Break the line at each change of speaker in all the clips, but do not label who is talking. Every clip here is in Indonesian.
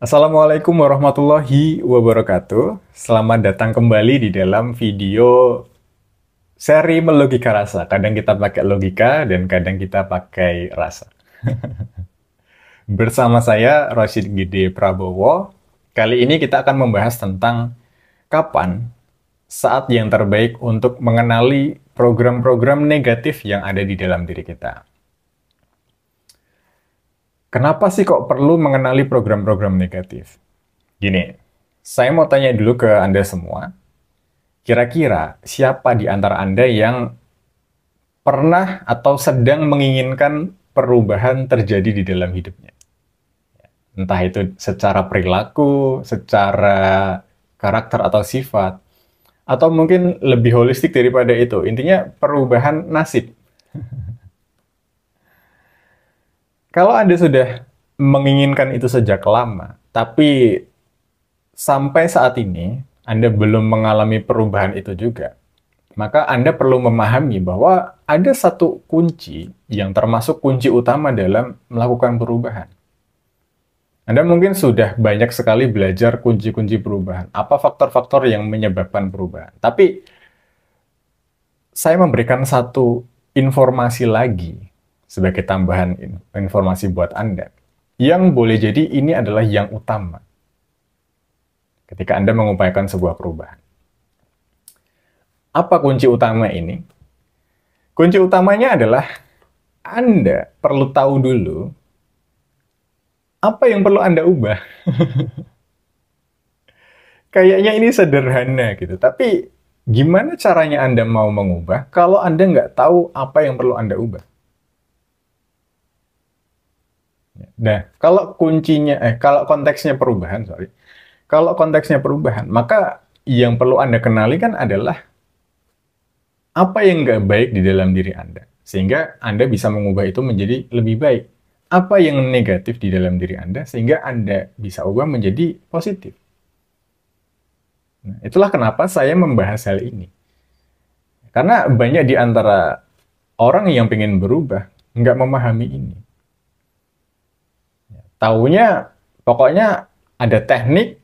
Assalamualaikum warahmatullahi wabarakatuh. Selamat datang kembali di dalam video seri Melogika Rasa. Kadang kita pakai logika dan kadang kita pakai rasa. Bersama saya, Rashid Gede Prabowo. Kali ini kita akan membahas tentang kapan saat yang terbaik untuk mengenali program-program negatif yang ada di dalam diri kita. Kenapa sih kok perlu mengenali program-program negatif? Gini, saya mau tanya dulu ke Anda semua. Kira-kira siapa di antara Anda yang pernah atau sedang menginginkan perubahan terjadi di dalam hidupnya? Entah itu secara perilaku, secara karakter atau sifat, atau mungkin lebih holistik daripada itu. Intinya perubahan nasib. Kalau Anda sudah menginginkan itu sejak lama, tapi sampai saat ini Anda belum mengalami perubahan itu juga, maka Anda perlu memahami bahwa ada satu kunci yang termasuk kunci utama dalam melakukan perubahan. Anda mungkin sudah banyak sekali belajar kunci-kunci perubahan. Apa faktor-faktor yang menyebabkan perubahan. Tapi saya memberikan satu informasi lagi sebagai tambahan informasi buat Anda. Yang boleh jadi ini adalah yang utama ketika Anda mengupayakan sebuah perubahan. Apa kunci utama ini? Kunci utamanya adalah Anda perlu tahu dulu apa yang perlu Anda ubah. Kayaknya ini sederhana gitu, tapi gimana caranya Anda mau mengubah kalau Anda nggak tahu apa yang perlu Anda ubah? Nah, kalau konteksnya perubahan, kalau konteksnya perubahan, maka yang perlu Anda kenali kan adalah apa yang nggak baik di dalam diri Anda. Sehingga Anda bisa mengubah itu menjadi lebih baik. Apa yang negatif di dalam diri Anda, sehingga Anda bisa ubah menjadi positif. Nah, itulah kenapa saya membahas hal ini. Karena banyak di antara orang yang ingin berubah, nggak memahami ini. Taunya, pokoknya ada teknik,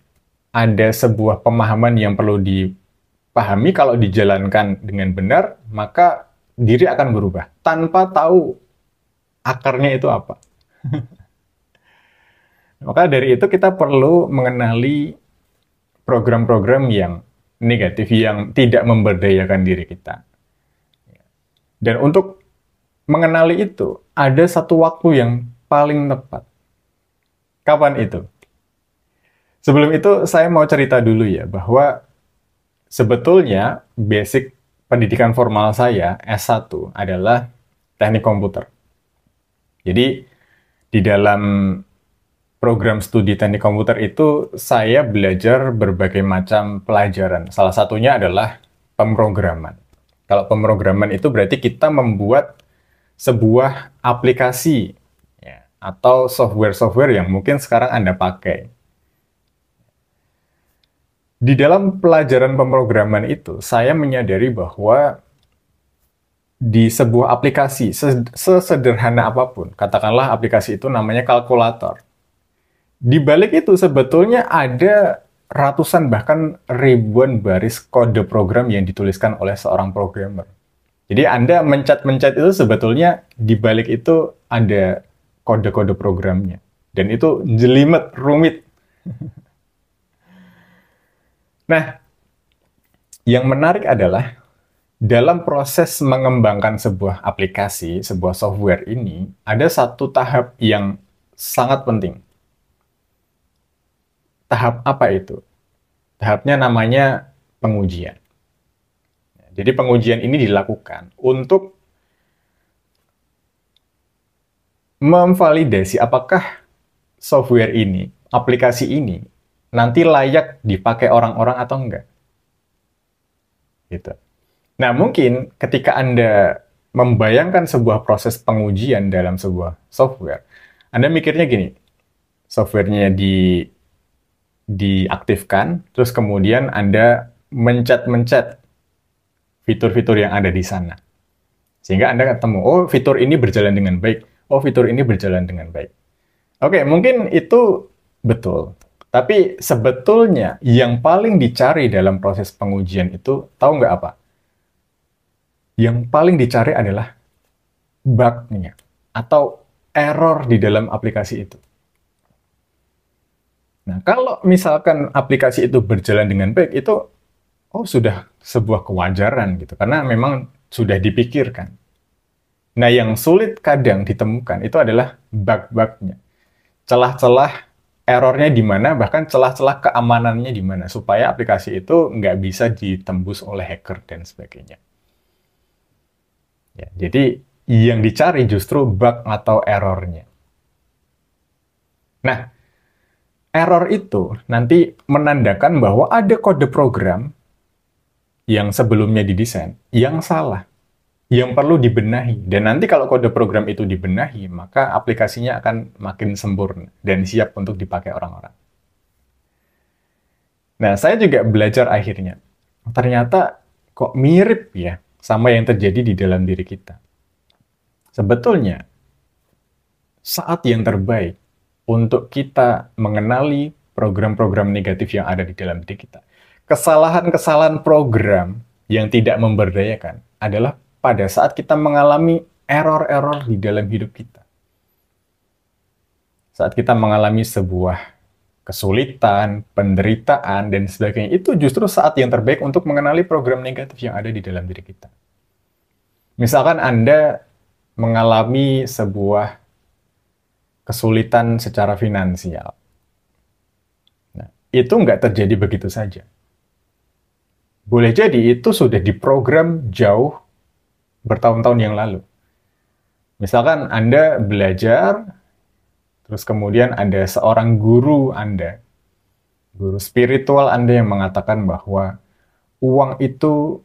ada sebuah pemahaman yang perlu dipahami. Kalau dijalankan dengan benar, maka diri akan berubah tanpa tahu akarnya itu apa. Maka dari itu kita perlu mengenali program-program yang negatif, yang tidak memberdayakan diri kita. Dan untuk mengenali itu, ada satu waktu yang paling tepat. Kapan itu? Sebelum itu, saya mau cerita dulu ya, bahwa sebetulnya basic pendidikan formal saya, S1, adalah teknik komputer. Jadi, di dalam program studi teknik komputer itu, saya belajar berbagai macam pelajaran. Salah satunya adalah pemrograman. Kalau pemrograman itu berarti kita membuat sebuah aplikasi ya, atau software-software yang mungkin sekarang Anda pakai. Di dalam pelajaran pemrograman itu, saya menyadari bahwa di sebuah aplikasi, sesederhana apapun, katakanlah aplikasi itu namanya kalkulator. Di balik itu sebetulnya ada ratusan bahkan ribuan baris kode program yang dituliskan oleh seorang programmer. Jadi Anda mencet-mencet itu sebetulnya di balik itu ada kode-kode programnya. Dan itu jelimet, rumit. Nah, yang menarik adalah dalam proses mengembangkan sebuah aplikasi, sebuah software ini, ada satu tahap yang sangat penting. Tahap apa itu? Tahapnya namanya pengujian. Jadi pengujian ini dilakukan untuk memvalidasi apakah software ini, aplikasi ini, nanti layak dipakai orang-orang atau enggak. Gitu. Nah, mungkin ketika Anda membayangkan sebuah proses pengujian dalam sebuah software, Anda mikirnya gini, softwarenya diaktifkan, terus kemudian Anda mencet-mencet fitur-fitur yang ada di sana. Sehingga Anda ketemu, oh fitur ini berjalan dengan baik, oh fitur ini berjalan dengan baik. Oke, mungkin itu betul. Tapi sebetulnya yang paling dicari dalam proses pengujian itu, tahu nggak apa? Yang paling dicari adalah bug-nya atau error di dalam aplikasi itu. Nah, kalau misalkan aplikasi itu berjalan dengan baik, itu sudah sebuah kewajaran gitu, karena memang sudah dipikirkan. Nah, yang sulit kadang ditemukan itu adalah bug-bugnya. Celah-celah errornya di mana, bahkan celah-celah keamanannya di mana, supaya aplikasi itu nggak bisa ditembus oleh hacker dan sebagainya. Ya, jadi yang dicari justru bug atau errornya. Nah, error itu nanti menandakan bahwa ada kode program yang sebelumnya didesain yang salah, yang perlu dibenahi. Dan nanti kalau kode program itu dibenahi, maka aplikasinya akan makin sempurna dan siap untuk dipakai orang-orang. Nah, saya juga belajar akhirnya. Ternyata kok mirip ya sama yang terjadi di dalam diri kita. Sebetulnya, saat yang terbaik untuk kita mengenali program-program negatif yang ada di dalam diri kita. Kesalahan-kesalahan program yang tidak memberdayakan adalah pada saat kita mengalami error-error di dalam hidup kita. Saat kita mengalami sebuah kesulitan, penderitaan, dan sebagainya, itu justru saat yang terbaik untuk mengenali program negatif yang ada di dalam diri kita. Misalkan Anda mengalami sebuah kesulitan secara finansial. Nah, itu nggak terjadi begitu saja. Boleh jadi itu sudah diprogram jauh bertahun-tahun yang lalu. Misalkan Anda belajar, terus kemudian ada seorang guru Anda, guru spiritual Anda yang mengatakan bahwa uang itu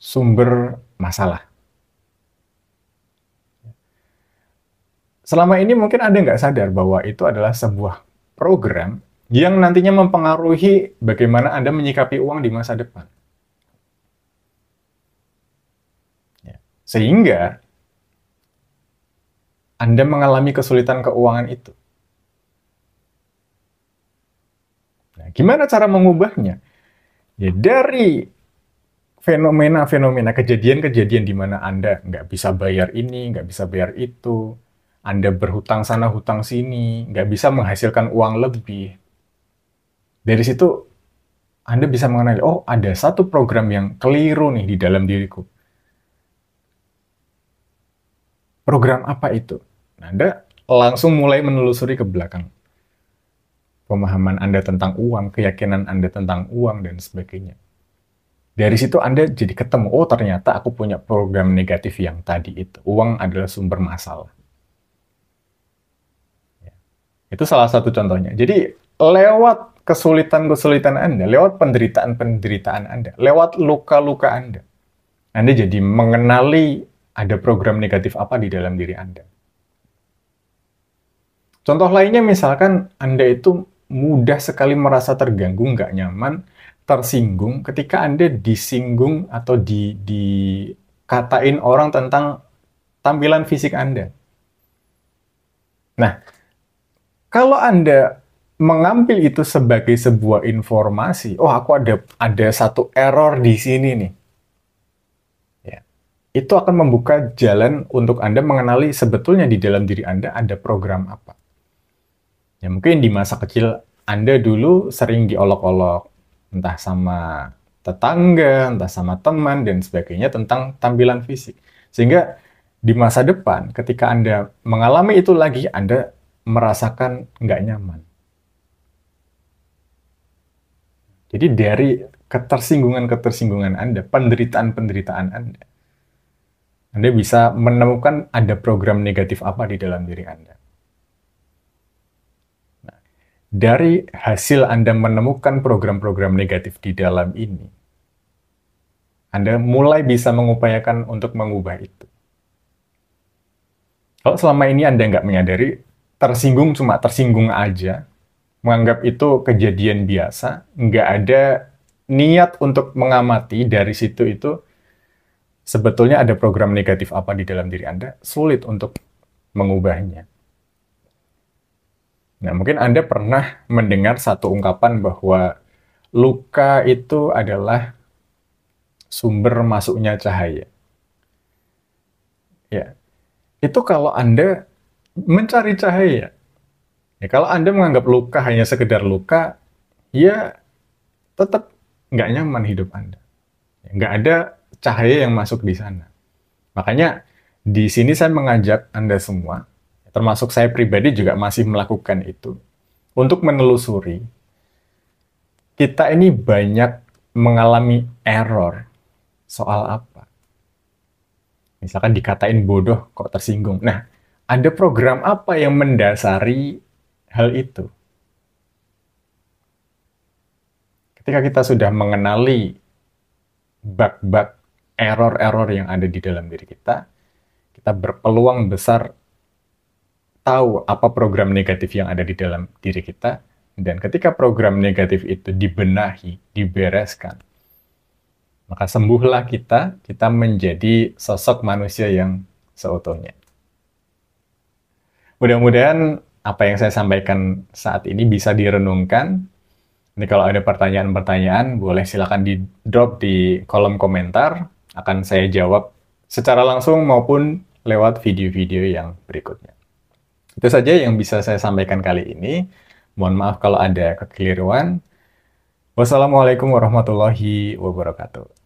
sumber masalah. Selama ini mungkin Anda nggak sadar bahwa itu adalah sebuah program yang nantinya mempengaruhi bagaimana Anda menyikapi uang di masa depan. Sehingga Anda mengalami kesulitan keuangan itu. Nah, gimana cara mengubahnya? Ya, dari fenomena-fenomena, kejadian-kejadian di mana Anda nggak bisa bayar ini, nggak bisa bayar itu, Anda berhutang sana, hutang sini, nggak bisa menghasilkan uang lebih. Dari situ, Anda bisa mengenali, oh ada satu program yang keliru nih di dalam diriku. Program apa itu? Nah, Anda langsung mulai menelusuri ke belakang. Pemahaman Anda tentang uang, keyakinan Anda tentang uang, dan sebagainya. Dari situ Anda jadi ketemu, oh ternyata aku punya program negatif yang tadi itu. Uang adalah sumber masalah. Itu salah satu contohnya. Jadi lewat kesulitan-kesulitan Anda, lewat penderitaan-penderitaan Anda, lewat luka-luka Anda jadi mengenali ada program negatif apa di dalam diri Anda. Contoh lainnya misalkan Anda itu mudah sekali merasa terganggu, nggak nyaman, tersinggung ketika Anda disinggung atau dikatain orang tentang tampilan fisik Anda. Nah, kalau Anda mengambil itu sebagai sebuah informasi, oh aku ada satu error di sini nih. Ya. Itu akan membuka jalan untuk Anda mengenali sebetulnya di dalam diri Anda ada program apa. Ya mungkin di masa kecil Anda dulu sering diolok-olok, entah sama tetangga, entah sama teman, dan sebagainya tentang tampilan fisik. Sehingga di masa depan, ketika Anda mengalami itu lagi, Anda merasakan nggak nyaman. Jadi dari ketersinggungan-ketersinggungan Anda, penderitaan-penderitaan Anda bisa menemukan ada program negatif apa di dalam diri Anda. Nah, dari hasil Anda menemukan program-program negatif di dalam ini, Anda mulai bisa mengupayakan untuk mengubah itu. Kalau selama ini Anda nggak menyadari, tersinggung cuma tersinggung aja, menganggap itu kejadian biasa, nggak ada niat untuk mengamati dari situ itu, sebetulnya ada program negatif apa di dalam diri Anda, sulit untuk mengubahnya. Nah, mungkin Anda pernah mendengar satu ungkapan bahwa luka itu adalah sumber masuknya cahaya. Ya, itu kalau Anda mencari cahaya. Ya, kalau Anda menganggap luka hanya sekedar luka, ya tetap nggak nyaman hidup Anda. Ya, nggak ada cahaya yang masuk di sana. Makanya di sini saya mengajak Anda semua, termasuk saya pribadi juga masih melakukan itu, untuk menelusuri. Kita ini banyak mengalami error soal apa? Misalkan dikatain bodoh kok tersinggung. Nah, ada program apa yang mendasari hal itu? Ketika kita sudah mengenali bug-bug, error-error yang ada di dalam diri kita berpeluang besar tahu apa program negatif yang ada di dalam diri kita, dan ketika program negatif itu dibenahi, dibereskan, maka sembuhlah kita menjadi sosok manusia yang seutuhnya. Mudah-mudahan apa yang saya sampaikan saat ini bisa direnungkan. Ini kalau ada pertanyaan-pertanyaan, boleh silakan di-drop di kolom komentar. Akan saya jawab secara langsung maupun lewat video-video yang berikutnya. Itu saja yang bisa saya sampaikan kali ini. Mohon maaf kalau ada kekeliruan. Wassalamualaikum warahmatullahi wabarakatuh.